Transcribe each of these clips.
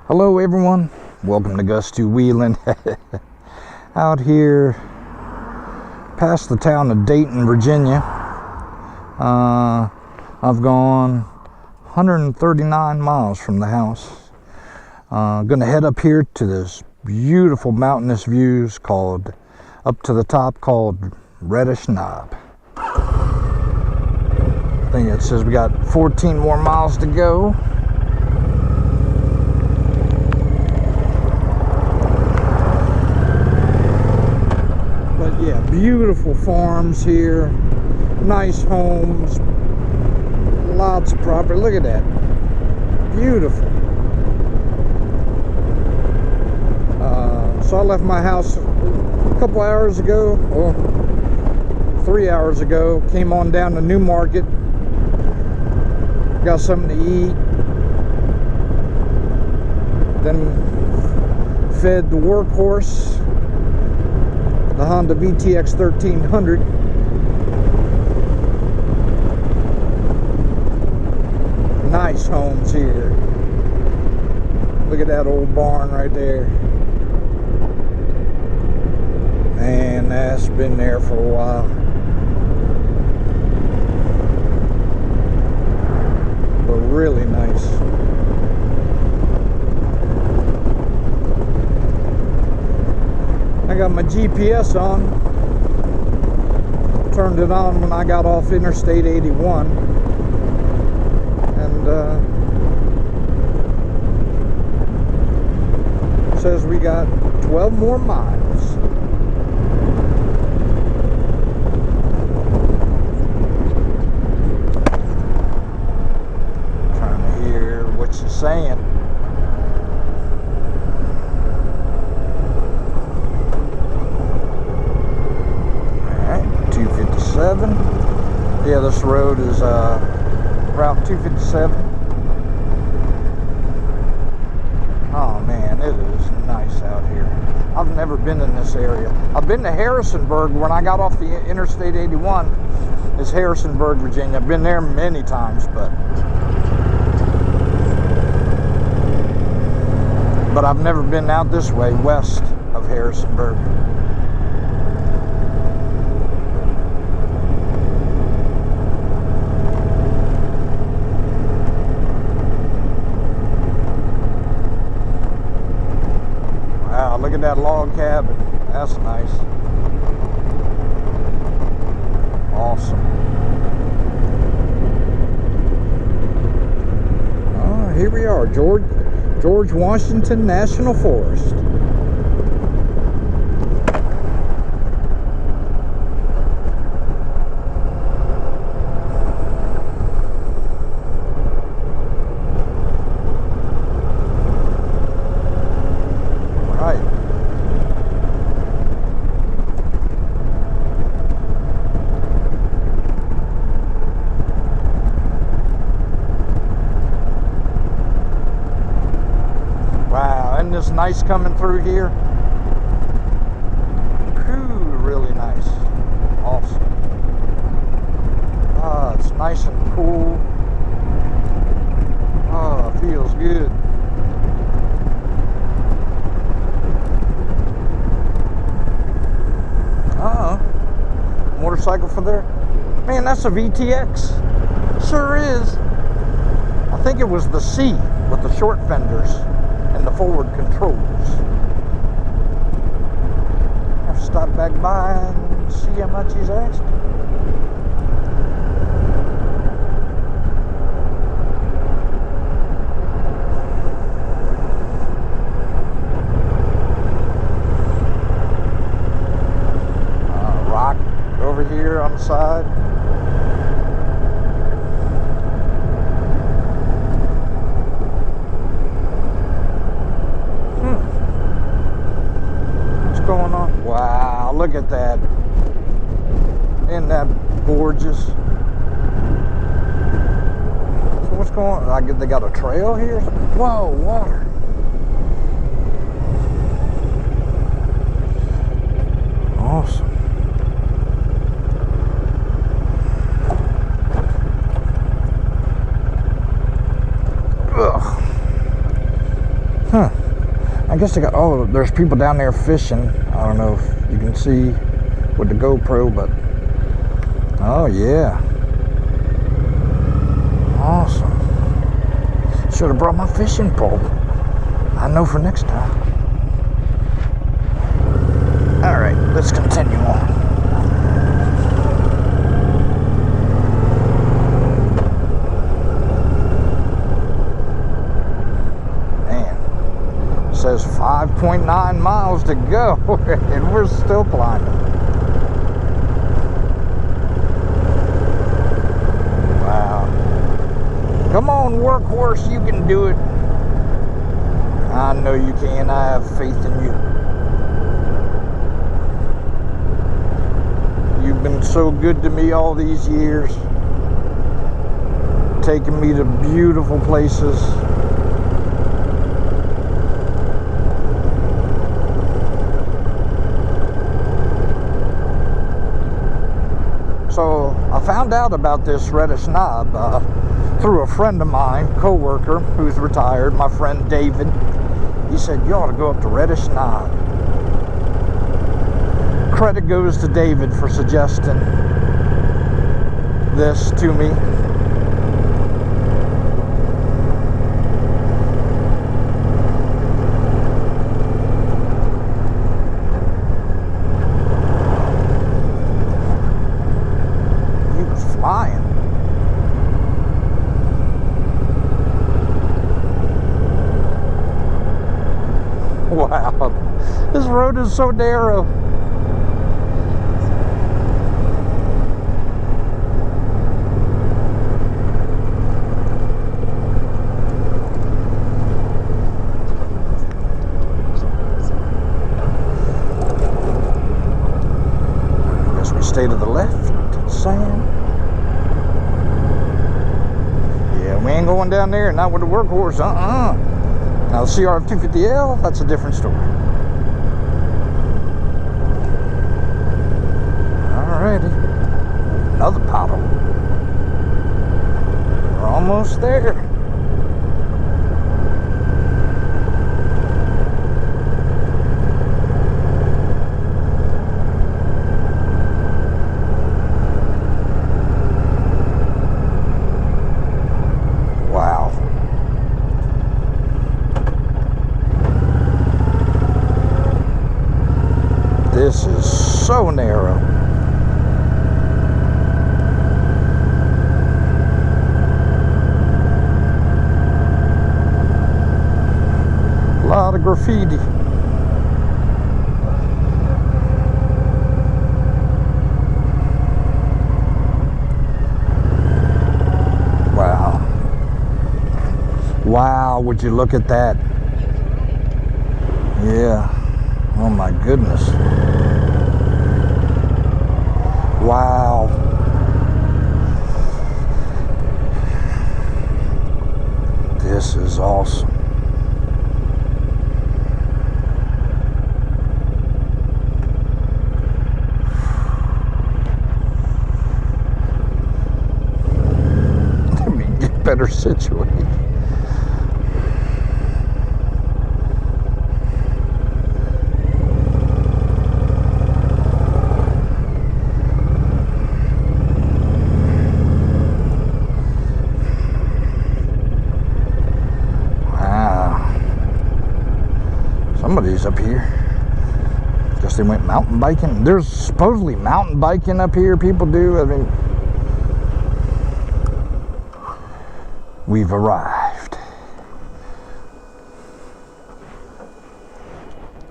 Hello everyone, welcome to Gus 2 Wheeling. Out here past the town of Dayton, Virginia. I've gone 139 miles from the house. Gonna head up here to this beautiful mountainous views called, up to the top, called Reddish Knob. I think it says we got 14 more miles to go. But yeah, beautiful farms here, nice homes, lots of property. Look at that, beautiful. So I left my house a couple hours ago, or 3 hours ago, came on down to New Market, got something to eat, then fed the workhorse, the Honda VTX 1300. Nice homes here. Look at that old barn right there. Man, that's been there for a while. But really nice. I got my GPS on. Turned it on when I got off Interstate 81. And says we got 12 more miles. Trying to hear what she's saying. Alright, 257. Yeah, this road is Route 257. Oh man, it is nice out here. I've never been in this area. I've been to Harrisonburg when I got off the Interstate 81. It's Harrisonburg, Virginia. I've been there many times, but I've never been out this way, west of Harrisonburg. Wow, look at that log cabin. That's nice. Awesome. Oh, here we are, George Washington National Forest. It's nice coming through here. Ooh, really nice. Awesome. Ah, it's nice and cool. Oh, it feels good. Motorcycle for there. Man, that's a VTX. Sure is. I think it was the C with the short fenders and the forward controls. I'll stop back by and see how much he's asking. Rock over here on the side. Wow, look at that. Isn't that gorgeous? So what's going on? They got a trail here? Whoa, water. Awesome. Ugh. guess they got, oh, there's people down there fishing. I don't know if you can see with the GoPro, but oh yeah. Awesome. Should have brought my fishing pole. I know for next time. All right, let's continue on. Man, it says 5.9 miles to go, and we're still climbing. Wow. Come on, workhorse, you can do it. I know you can. I have faith in you. You've been so good to me all these years, taking me to beautiful places. So I found out about this Reddish Knob through a friend of mine, co-worker who's retired, my friend David. He said, you ought to go up to Reddish Knob. Credit goes to David for suggesting this to me. He was flying. Wow, this road is so narrow. Stay to the left, Sam. Yeah, we ain't going down there, not with the workhorse, Now the CR250L, that's a different story. Alrighty, another paddle. We're almost there. This is so narrow. A lot of graffiti. Wow. Wow, would you look at that? Yeah. Oh my goodness. Wow. This is awesome. Let me get better situated. Somebody's up here. Guess they went mountain biking. There's supposedly mountain biking up here. People do. I mean, we've arrived.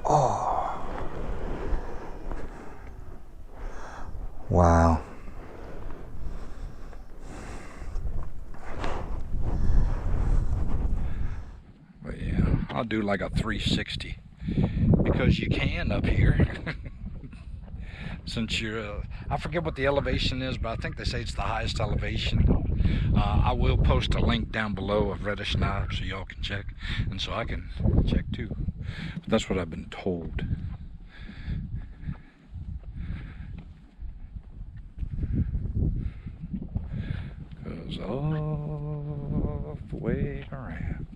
Oh. Wow. But yeah, I'll do like a 360. Because you can up here. Since you're, I forget what the elevation is, but I think they say it's the highest elevation. I will post a link down below of Reddish Knob so y'all can check, and so I can check too. But that's what I've been told. Goes all the way around.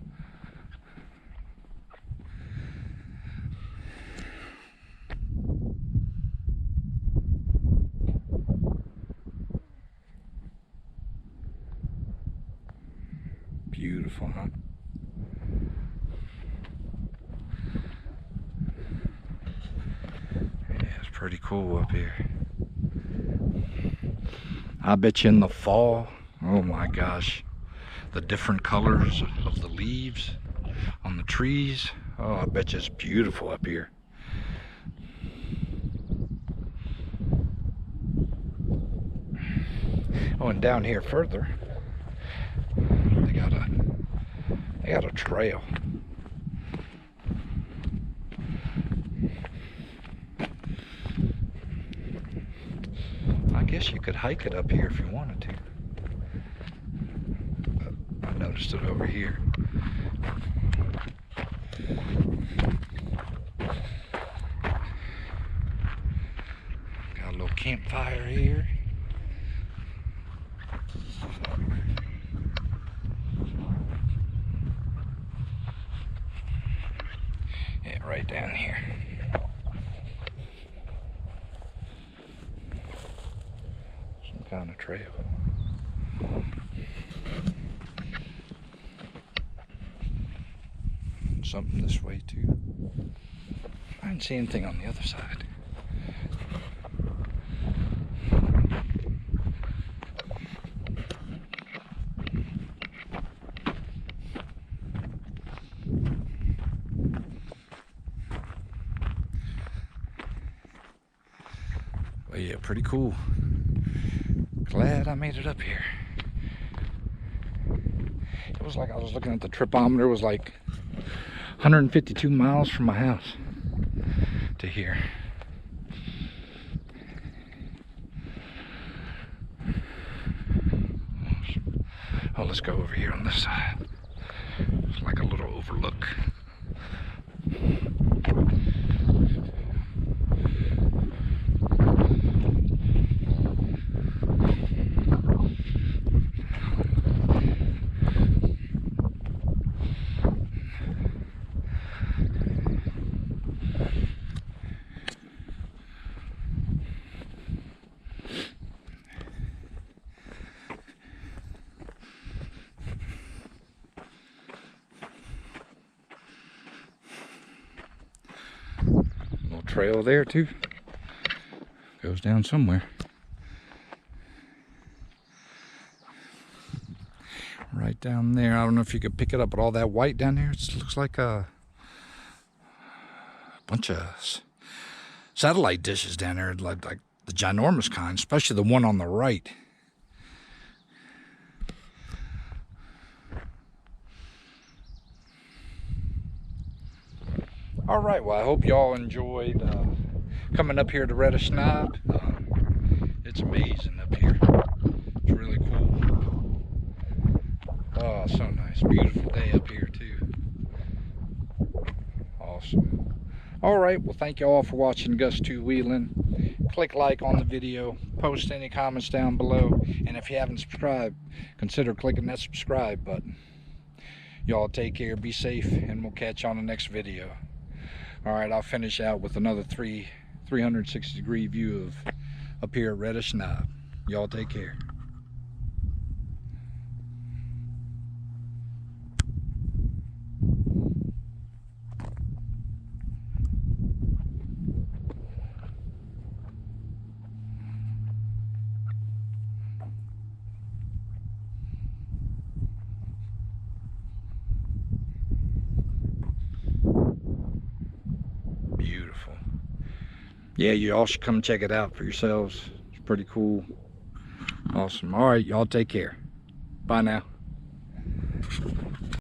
Beautiful, huh? Yeah, it's pretty cool up here. I bet you in the fall, oh my gosh, the different colors of the leaves on the trees. Oh, I bet you it's beautiful up here. Oh, and down here further, they got a trail. I guess you could hike it up here if you wanted to. But I noticed it over here. Got a little campfire here. Yeah, right down here. Some kind of trail. Something this way too. I didn't see anything on the other side. Well, yeah, pretty cool. Glad I made it up here. It was like I was looking at the tripometer, it was like 152 miles from my house to here. Oh, let's go over here on this side. It's like a little overlook. Trail there too. Goes down somewhere. Right down there. I don't know if you could pick it up, but all that white down there, it looks like a bunch of satellite dishes down there, like the ginormous kind, especially the one on the right. All right, well, I hope y'all enjoyed coming up here to Reddish Knob. It's amazing up here. It's really cool. Oh, so nice. Beautiful day up here, too. Awesome. All right, well, thank you all for watching Gus Two Wheeling. Click like on the video. Post any comments down below. And if you haven't subscribed, consider clicking that subscribe button. Y'all take care, be safe, and we'll catch you on the next video. All right, I'll finish out with another 360-degree view of up here at Reddish Knob. Y'all take care. Beautiful. Yeah, you all should come check it out for yourselves. It's pretty cool. Awesome. All right, y'all take care. Bye now.